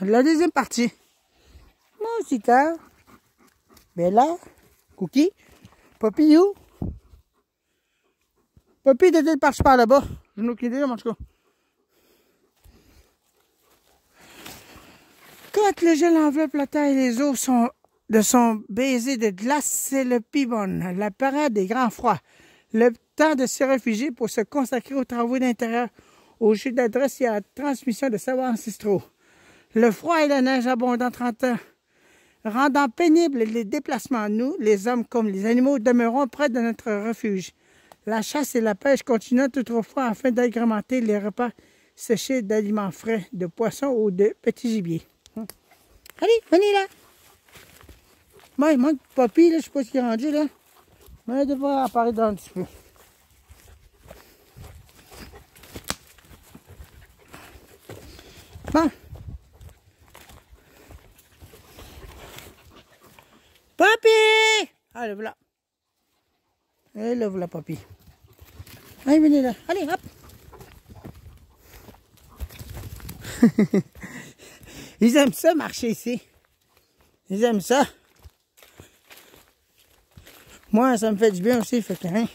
la deuxième partie. Mousika, Bella, Cookie, Poppy, où? Poppy était parti par là-bas. Je n'ai aucune idée, en tout cas. Quand le gel enveloppe la terre et les eaux de son baiser de glace, c'est le pibon, la parade des grands froids. Le temps de se réfugier pour se consacrer aux travaux d'intérieur, au jeu d'adresse et à la transmission de savoirs ancestraux. Le froid et la neige abondante rendant pénibles les déplacements, nous, les hommes comme les animaux, demeurons près de notre refuge. La chasse et la pêche continuent toutefois afin d'agrémenter les repas séchés d'aliments frais, de poissons ou de petits gibiers. Allez, venez là! Moi, il manque Poppy, là, je sais pas ce qu'il est rendu là. Mais il devrait apparaître dans un petit peu. Bon. Poppy! Allez, voilà. Et là, voilà, Poppy. Allez, venez là. Allez, hop! Ils aiment ça, marcher ici. Ils aiment ça. Moi, ça me fait du bien aussi, fait que rien.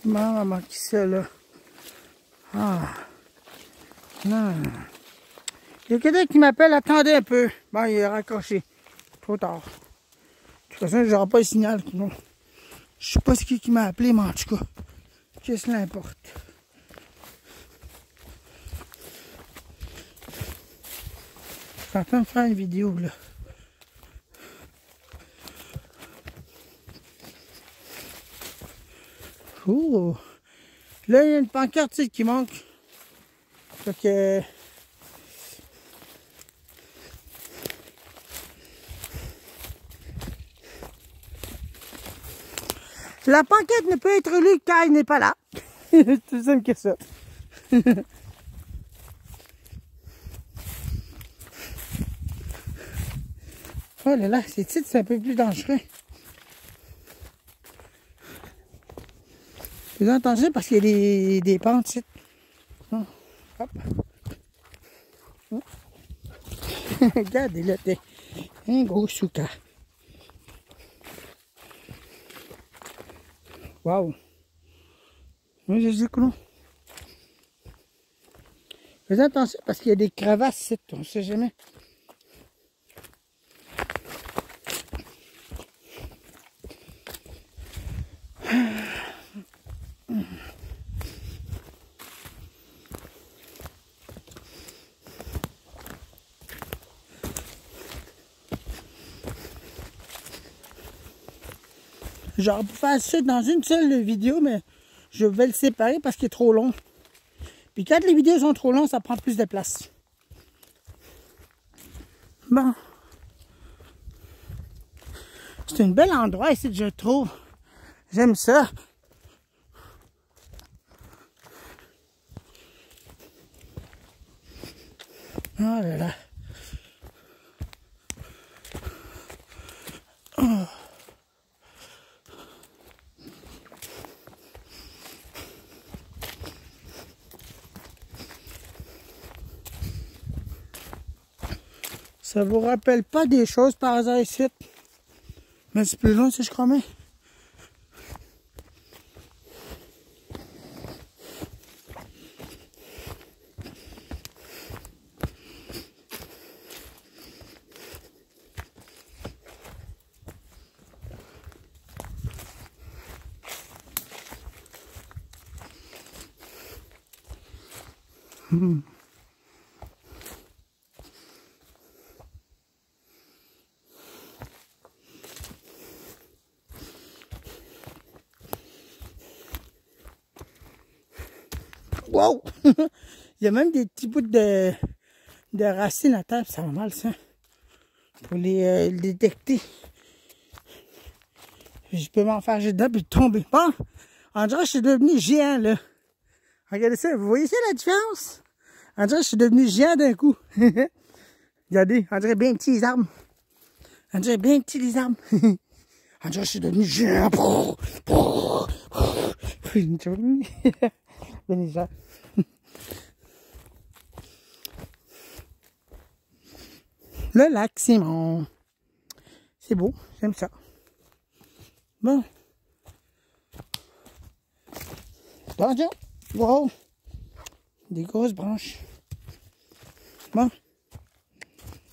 Maman, qui c'est là? Ah. Non. Il y a quelqu'un qui m'appelle, attendez un peu. Bon, il est raccroché. Trop tard. De toute façon, je n'aurai pas le signal. Non. Je sais pas ce qui m'a appelé, mais en tout cas, que cela importe. Je suis en train de faire une vidéo, là. Oh! Là, il y a une pancarte qui manque. Fait que... La pancarte ne peut être lue car il n'est pas là. C'est tout simple que ça. Oh là là, ces titres, c'est un peu plus dangereux. Plus attention parce qu'il y a des pentes ici. Oh, hop. Oh. Regardez là, t'es un gros souka. Waouh! Oui, je dis que non. Fais attention parce qu'il y a des crevasses ici, on ne sait jamais. J'aurais pu faire ça dans une seule vidéo, mais je vais le séparer parce qu'il est trop long. Puis quand les vidéos sont trop longues, ça prend plus de place. Bon. C'est un bel endroit ici, je trouve. J'aime ça. Oh là là. Oh. Ça vous rappelle pas des choses par hasard ici? Mais c'est plus long si je crois bien. Wow! Il y a même des petits bouts de de racines à terre, ça va mal ça. Pour les détecter. Je peux m'en faire dedans puis tomber. Bon, on dirait que je suis devenu géant là. Regardez ça, vous voyez ça la différence? On dirait que je suis devenu géant d'un coup. Regardez, on dirait bien petit les arbres. On dirait bien petit les arbres. On dirait que je suis devenu géant. Ben, ça. Le lac Simon. C'est beau, j'aime ça. Bon. Attention. Wow. Des grosses branches. Bon.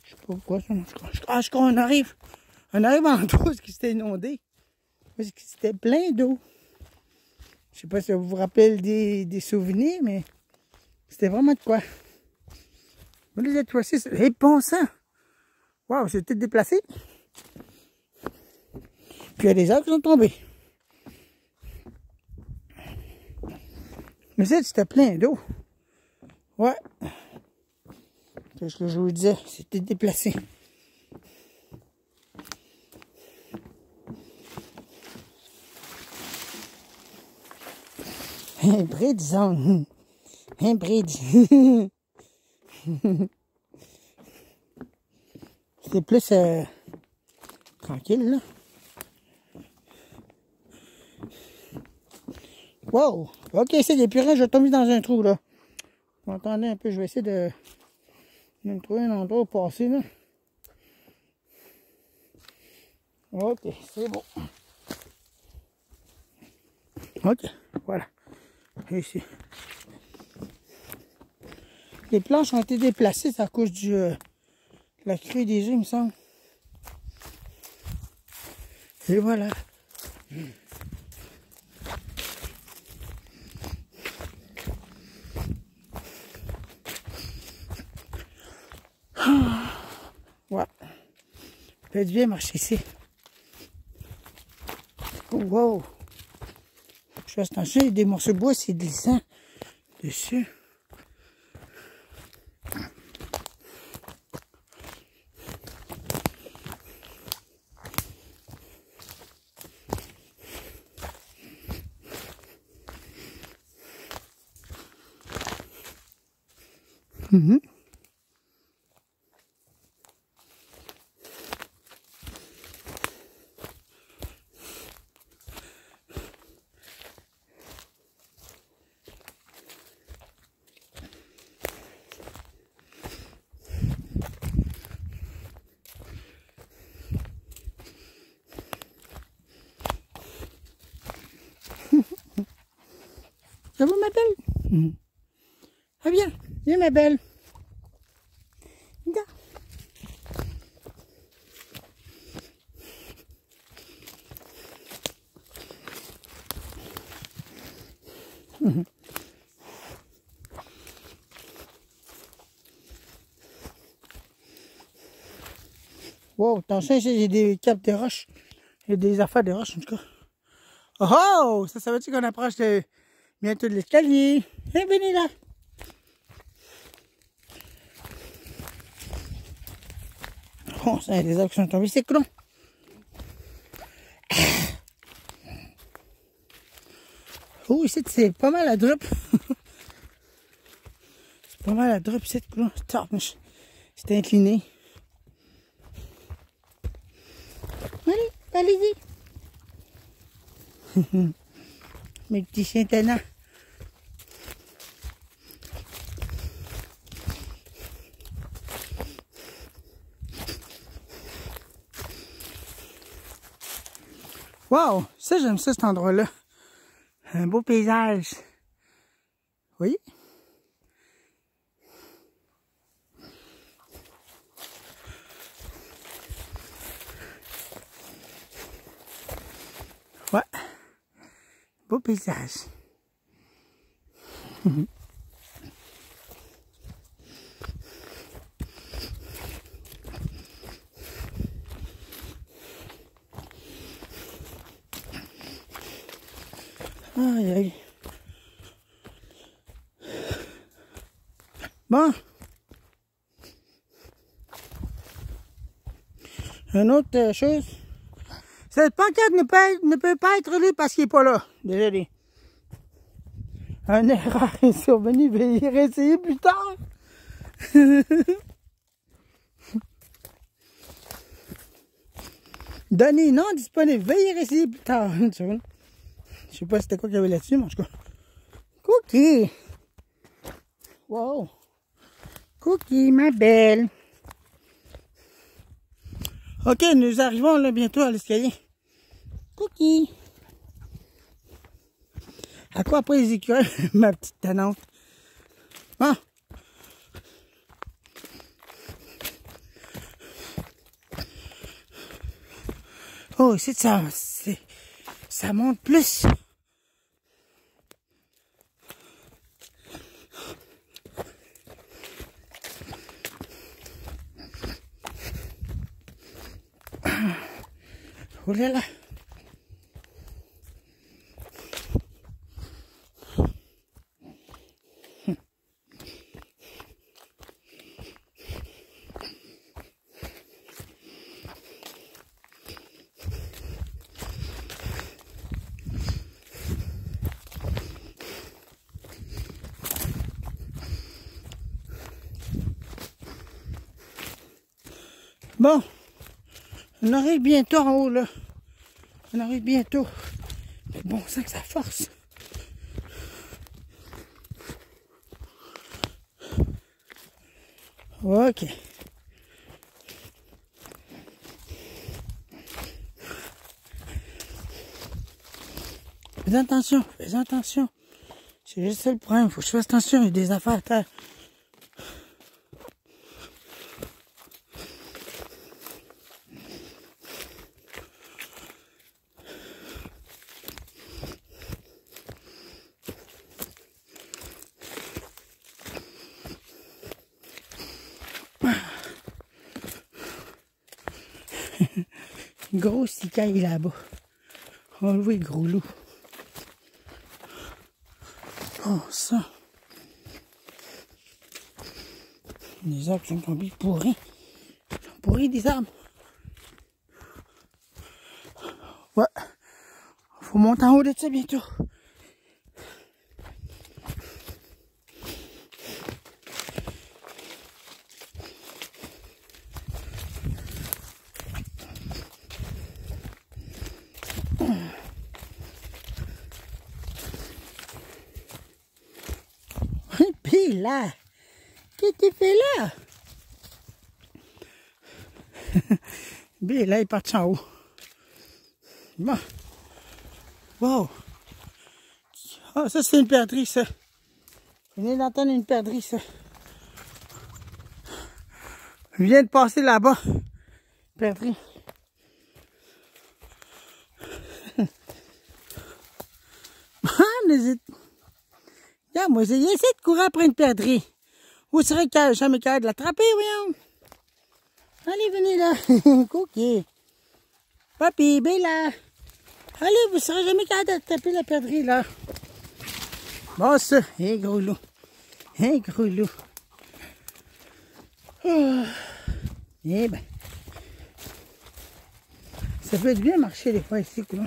Je sais pas pourquoi ça marche pas. Je crois qu'on arrive. On arrive en endroit où c'était inondé. Parce que c'était plein d'eau. Je sais pas si ça vous rappelle des souvenirs, mais c'était vraiment de quoi. Voilà, cette fois-ci, c'est bon sang. Waouh, c'est tout déplacé. Puis il y a des arbres qui sont tombés. Mais ça, c'était plein d'eau. Ouais. C'est ce que je vous disais, c'était déplacé. Un bridge zone. Un bridge. C'est plus tranquille, là. Wow! Ok, c'est des purins, je vais tomber dans un trou, là. Vous entendez un peu, je vais essayer de me trouver un endroit où passer, là. Ok, c'est bon. Ok, voilà. Ici. Les planches ont été déplacées à cause de la crue des eaux, il me semble. Et voilà. Ouais. Ça fait du bien marcher ici. Oh, wow. Je fais attention, il y a des morceaux de bois, c'est glissant dessus. Ça va, ma belle? Ah bien, viens, ma belle. Viens. Wow, attention, ici, j'ai des capes de roches. Et des affaires de roches, en tout cas. Oh, ça veut dire qu'on approche bientôt de l'escalier. Viens, venez là. Oh, ça y a des arbres qui sont tombés, c'est con. Oh, ici, c'est pas mal à drop. C'est pas mal à drop, ici, con. C'est incliné. Allez, allez-y. Mes petits chiens tannants. Wow, ça j'aime ça cet endroit-là. Un beau paysage. Oui. Ouais. Beau paysage. Aïe, aïe. Bon. Une autre chose. Cette pancarte ne peut pas être lue parce qu'il n'est pas là. Désolé. Une erreur est survenue, veuillez réessayer plus tard. Données non disponibles, veuillez réessayer plus tard. Je sais pas c'était quoi qu'il y avait là-dessus, mais en tout cas. Cookie. Wow. Cookie, ma belle. Ok, nous arrivons là bientôt à l'escalier. Cookie. À quoi après les écureuils, ma petite tannante? Ah. Oh, c'est ça. Ça monte plus. Oh là là. Bon, on arrive bientôt en haut là. On arrive bientôt. Mais bon, on sent que ça force. Ok. Fais attention, fais attention. C'est juste ça le problème, faut que je fasse attention, il y a des affaires à terre. Gros cicaille là-bas. On le voit, gros loup. Oh, ça. Les arbres sont tombés pourris. Ils sont pourris, des arbres. Ouais. Faut monter en haut de ça bientôt. Puis là, qu'est-ce que tu fais là? Puis là, il part en haut. Bon. Wow. Ah, ça, c'est une perdrix, ça. Je viens d'entendre une perdrix, ça. Je viens de passer là-bas. Perdrix. Ah, n'hésite. Regarde, moi, j'ai essayé de courir après une perdrix. Vous serez jamais capable de l'attraper, voyons. Allez, venez là. Cookie. Papi, Bella. Allez, vous serez jamais capable d'attraper la perdrix, là. Bon, ça. Hé, gros loup. Hé, gros loup. Oh. Eh ben. Ça peut être bien marcher des fois ici, quoi.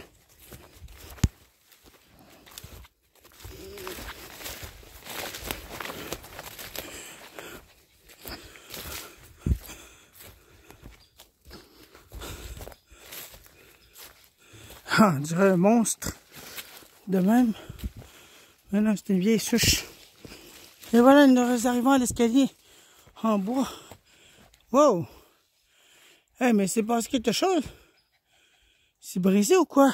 Ah, on dirait un monstre. De même. Mais non, c'est une vieille souche. Et voilà, nous arrivons à l'escalier. En bois. Wow! Eh, mais c'est passé quelque chose. C'est brisé ou quoi?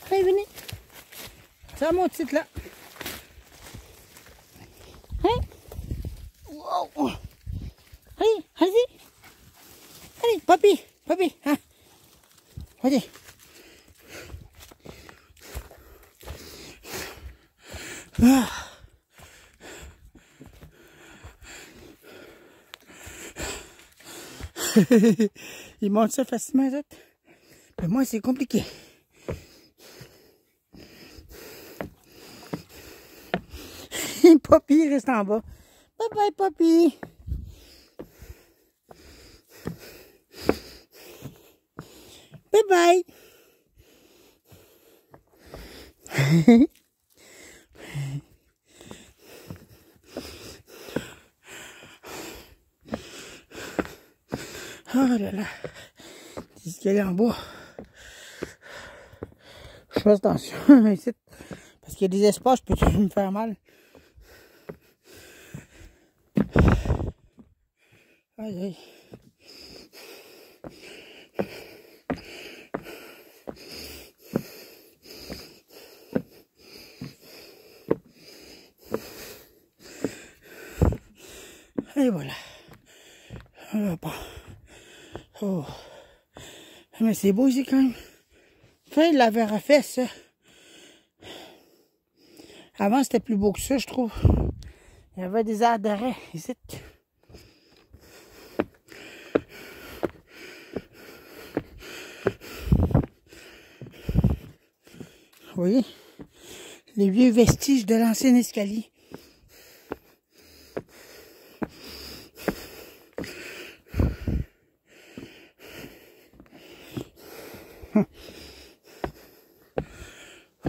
Allez, venez. Ça monte, titre là. Hein? Wow! Allez, allez-y. Allez, papi, papi, hein? Allez. Ah. Ils montent ça facilement, les autres. Mais moi, c'est compliqué. Papy reste en bas. Bye bye, papy. Bye bye. Oh là là. C'est qu'elle est en bois. Je fais attention ici. Parce qu'il y a des espaces, je peux me faire mal. Aïe aïe. Et voilà. Oh. Mais c'est beau ici quand même. Fin de la verre à fesses, ça. Avant c'était plus beau que ça, je trouve. Il y avait des aires d'arrêt ici. Vous voyez? Les vieux vestiges de l'ancien escalier.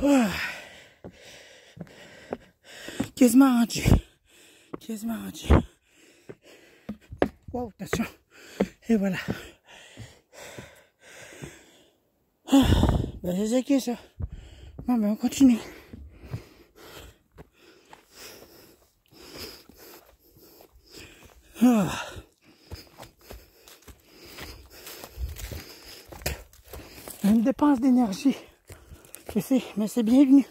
Oh. Quasiment rendu. Quasiment rendu. Wow, attention. Et voilà. Ah, ben c'est ça qui est ça. Bon, ben on continue. Ah. Une dépense d'énergie. Je sais, mais c'est bienvenu.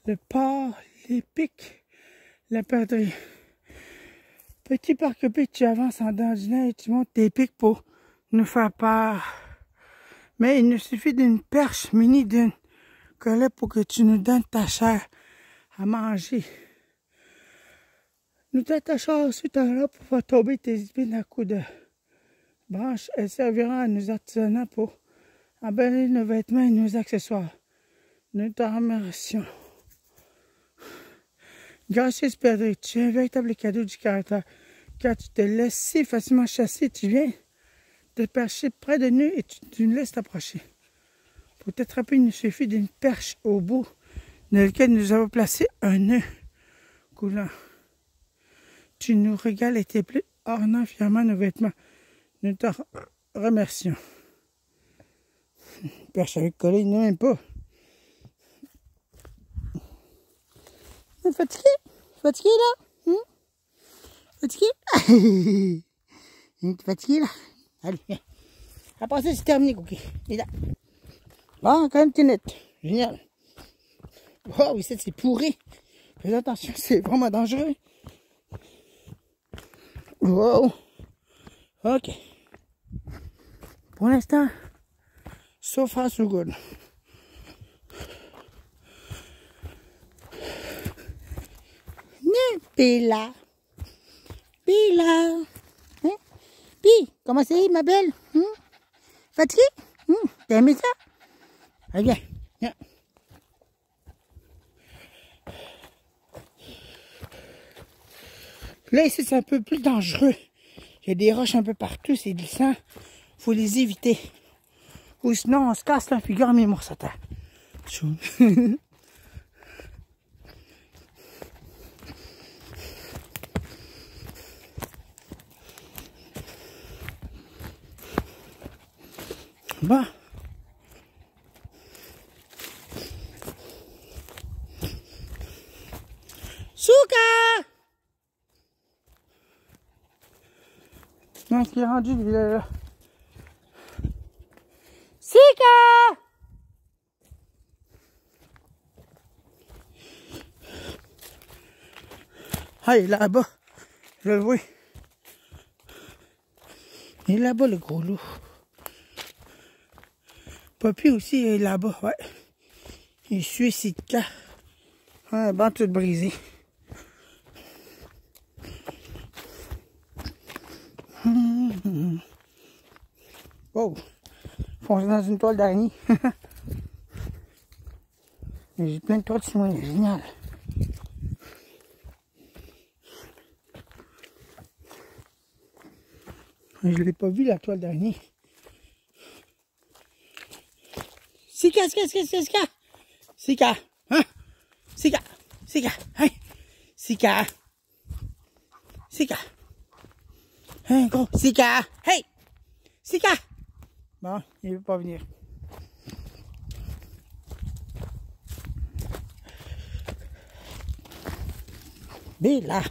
Le port, les pics, la perdrix. Petit parc-pic, tu avances en dandinant et tu montes tes pics pour nous faire peur. Mais il nous suffit d'une perche mini d'une collet pour que tu nous donnes ta chair à manger. Nous t'attachons ensuite à là pour faire tomber tes épines à coups de branches. Elles serviront à nos artisanats pour emballer nos vêtements et nos accessoires. Nous t'en remercions. Gracieux Perdrix, tu es un véritable cadeau du caractère, car tu te laisses si facilement chasser, tu viens te percher près de nous et tu nous laisses t'approcher. Pour t'attraper, il nous suffit d'une perche au bout dans lequel nous avons placé un nœud coulant. Tu nous régales et tes plis ornant fièrement nos vêtements. Nous te remercions. Perche avec collé, il n'a même pas. T'es fatigué? Fatigué là? Fatigué? T'es fatigué là? Allez, viens. Après ça, c'est terminé, Cookie. Il est là. Bon, quand même, t'es net. Génial. Wow, ici, c'est pourri. Fais attention, c'est vraiment dangereux. Wow. Ok. Pour l'instant, so far so good. Bella. Bella. Hein? Puis, comment c'est, ma belle? Fatiguée? T'as aimé ça? Allez, viens. Viens. Là, ici, c'est un peu plus dangereux. Il y a des roches un peu partout, c'est glissant. Faut les éviter. Ou sinon, on se casse la figure à mes morceaux à terre. Bon. Souka! Non, qui est rendu là. Souka! Ah, il est là-bas. Je le vois. Il est là-bas, le gros loup. Papy aussi est là-bas, ouais. Il suit ses cas. Un banc tout brisé. Wow. Foncé dans une toile d'araignée. J'ai plein de toiles sur moi, génial. Je ne l'ai pas vu la toile d'araignée. Sika, Sika! Sika! Hein? Sika! Sika! Hein? Sika! Sika! Hein, gros? Sika! Hey! Sika! Bon, il ne veut pas venir. Bella!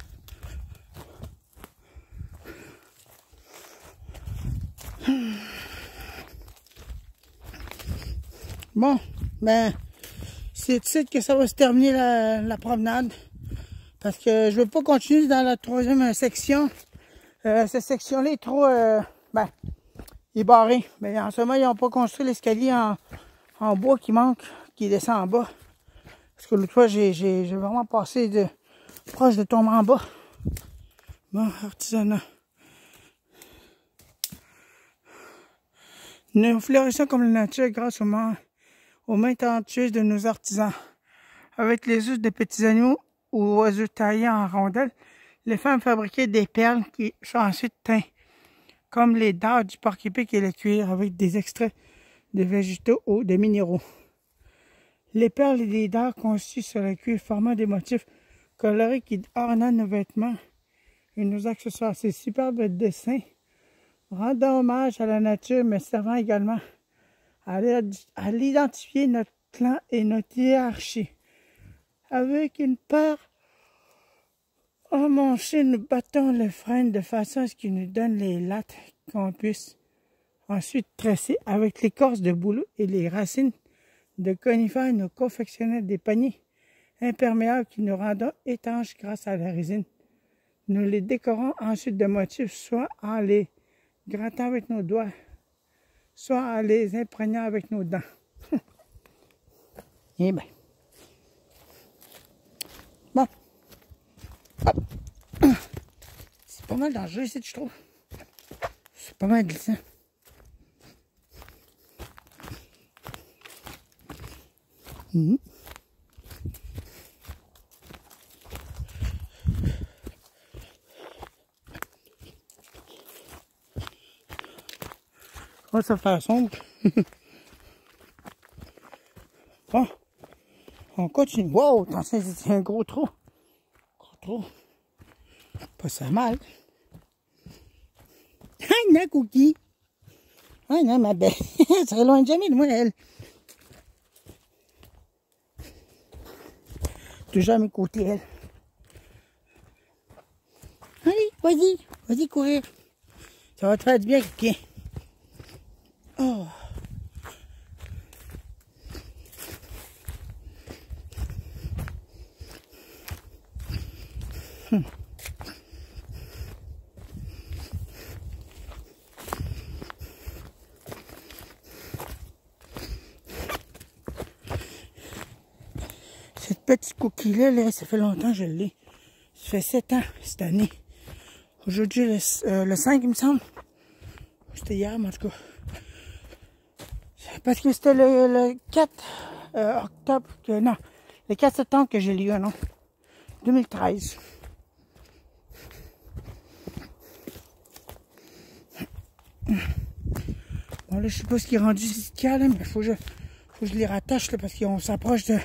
Bon, ben, c'est ici que ça va se terminer la promenade. Parce que je veux pas continuer dans la troisième section. Cette section-là est trop, ben, il est barré. Mais en ce moment, ils n'ont pas construit l'escalier en bois qui manque, qui descend en bas. Parce que l'autre fois, j'ai vraiment passé proche de tomber en bas. Bon, artisanat. Nous fleurissons comme la nature grâce aux mains talentueuses de nos artisans. Avec les os de petits animaux ou oiseaux taillés en rondelles, les femmes fabriquaient des perles qui sont ensuite teintes, comme les dards du porc-épic et le cuir, avec des extraits de végétaux ou de minéraux. Les perles et les dards conçus sur le cuir formant des motifs colorés qui ornent nos vêtements et nos accessoires. Ces superbes dessins rendent hommage à la nature, mais servant également à l'identifier notre clan et notre hiérarchie. Avec une paire emmanchée, nous battons le frein de façon à ce qu'il nous donne les lattes qu'on puisse ensuite tresser avec l'écorce de bouleau et les racines de conifères. Nous confectionnons des paniers imperméables qui nous rendent étanches grâce à la résine. Nous les décorons ensuite de motifs, soit en les grattant avec nos doigts, soit en les imprégnant avec nos dents. Eh bien. Bon. Hop. C'est pas mal dangereux ici, je trouve. C'est pas mal glissant. On va se faire sombre. Bon. On continue. Wow, attention, c'est un gros trou. Gros trou. Pas ça mal. Ah non, Cookie. Ah non, ma belle. Elle serait loin de jamais de moi, elle. Toujours à mes côtés, elle. Allez, vas-y. Vas-y, courir. Ça va te faire du bien, Cookie. Oh. Cette petite coquille-là, ça fait longtemps que je l'ai. Ça fait 7 ans cette année. Aujourd'hui, le 5, il me semble. C'était hier, mais en tout cas. Parce que c'était le 4 octobre, non, le 4 septembre que j'ai lu, non, 2013. Bon, là, je sais pas ce qui est rendu ici, là, mais il faut que je les rattache, là, parce qu'on s'approche de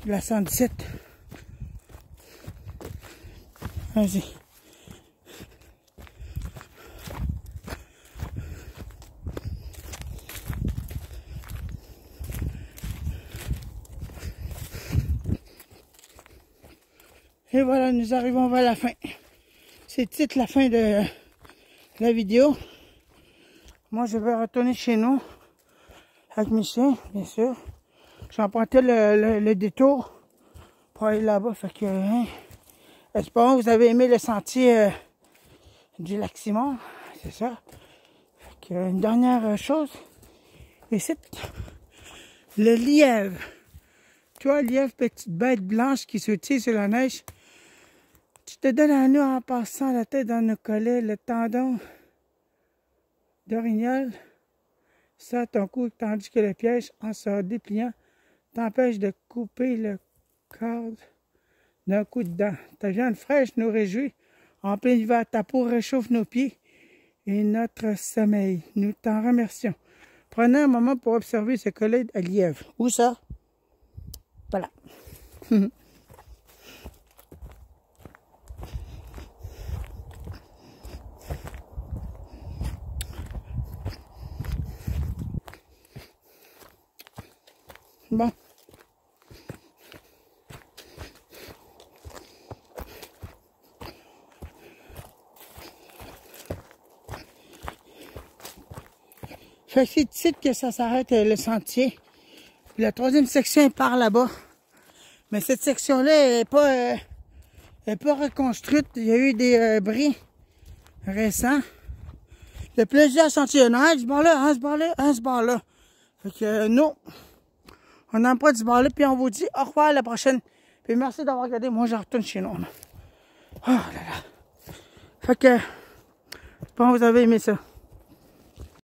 la 117. Vas-y. Et voilà, nous arrivons vers la fin. C'est titre la fin de la vidéo. Moi, je vais retourner chez nous avec mes chiens, bien sûr. J'ai emprunté le détour pour aller là-bas. Fait que, hein, espérons que vous avez aimé le sentier du lac Simon. C'est ça. Fait que, une dernière chose. Ici, le lièvre. Toi, lièvre, petite bête blanche qui se tire sur la neige. Tu te donnes à nous en passant la tête dans nos collets, le tendon d'orignal ça ton cou, tandis que le piège, en se dépliant, t'empêche de couper le corde d'un coup de dent. Ta viande fraîche nous réjouit. En plein hiver, ta peau réchauffe nos pieds et notre sommeil. Nous t'en remercions. Prenez un moment pour observer ce collet à lièvre. Où ça? Voilà. Bon. Fait que c'est ici que ça s'arrête le sentier. Puis la troisième section est par là-bas. Mais cette section-là est pas reconstruite. Il y a eu des bris récents. Il y a plusieurs sentiers. Non, un ce bord-là, un ce bord-là, un ce bord-là. Fait que nous, on emprunte ce bord-là, puis on vous dit au revoir à la prochaine. Puis merci d'avoir regardé. Moi, je retourne chez nous. Oh là là. Fait que, je pense que vous avez aimé ça.